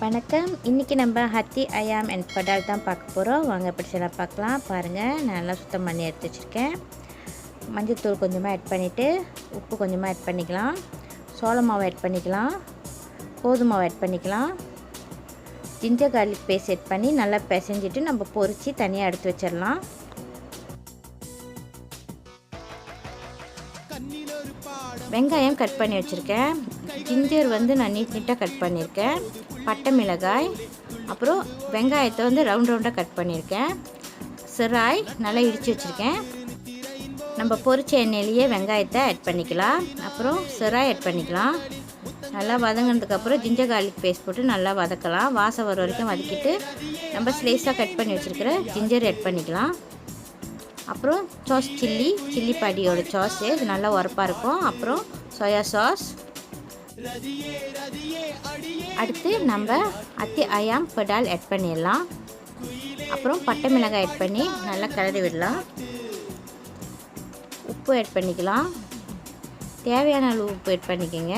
வணக்கம். இன்றைக்கி நம்ம ஹத்தி ஐயாம் அண்ட் படால் தான் பார்க்க போகிறோம். வாங்க எப்படி செய்யலாம் பார்க்கலாம். பாருங்கள், நான் நல்லா சுத்தம் பண்ணி எடுத்து வச்சுருக்கேன். மஞ்சள்தூள் கொஞ்சமாக ஆட் பண்ணிவிட்டு உப்பு கொஞ்சமாக ஆட் பண்ணிக்கலாம். சோள மாவு ஆட் பண்ணிக்கலாம். கோதுமை மாவு ஆட் பண்ணிக்கலாம். ஜிஞ்சர் கார்லிக் பேஸ்ட் ஆட் பண்ணி நல்லா பிசைஞ்சிட்டு நம்ம பொரித்து தனியாக எடுத்து வச்சிடலாம். வெங்காயம் கட் பண்ணி வச்சுருக்கேன். ஜிஞ்சர் நான் நீட்டாக கட் பண்ணியிருக்கேன். பட்டை மிளகாய், அப்புறம் வெங்காயத்தை ரவுண்டாக கட் பண்ணியிருக்கேன். சிராய் நல்லா இடித்து வச்சுருக்கேன். நம்ம பொரிச்ச எண்ணெயிலேயே வெங்காயத்தை ஆட் பண்ணிக்கலாம். அப்புறம் சிராய் ஆட் பண்ணிக்கலாம். நல்லா வதங்கினதுக்கப்புறம் ஜிஞ்சர் கார்லிக் பேஸ்ட் போட்டு நல்லா வதக்கலாம். வாசம் வர வரைக்கும் வதக்கிட்டு நம்ம ஸ்லைஸாக கட் பண்ணி வச்சுருக்கிற ஜிஞ்சர் ஆட் பண்ணிக்கலாம். அப்புறம் சாஸ் சில்லி பாடியோட சாஸ், இது நல்லா உரப்பாக இருக்கும். அப்புறம் சோயா சாஸ். அடுத்து நம்ம ஹத்தி ஐயாம் படால் ஆட் பண்ணிடலாம். அப்புறம் பட்டை மிளகாய் ஆட் பண்ணி நல்லா கிளறி விடலாம். உப்பு ஆட் பண்ணிக்கலாம். தேவையான அளவு உப்பு ஆட் பண்ணிக்கோங்க.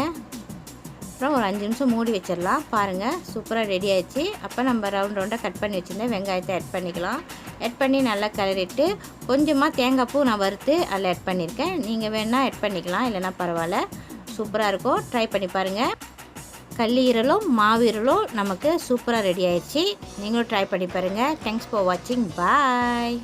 அப்புறம் ஒரு 5 நிமிஷம் மூடி வச்சிடலாம். பாருங்கள், சூப்பராக ரெடி ஆயிடுச்சு. அப்போ நம்ம ரவுண்டாக கட் பண்ணி வச்சுருந்தேன் வெங்காயத்தை ஆட் பண்ணிக்கலாம். ஆட் பண்ணி நல்லா கிளறிட்டு கொஞ்சமாக தேங்காய் பூ நான் வறுத்து அதில் ஆட் பண்ணியிருக்கேன். நீங்கள் வேணால் ஆட் பண்ணிக்கலாம், இல்லைனா பரவாயில்ல. சூப்பராக இருக்கும், ட்ரை பண்ணி பாருங்கள். கல்லீரலும் மாவீரலும் நமக்கு சூப்பராக ரெடி ஆயிடுச்சு. நீங்களும் ட்ரை பண்ணி பாருங்கள். தேங்க்ஸ் ஃபார் வாட்சிங். பாய்.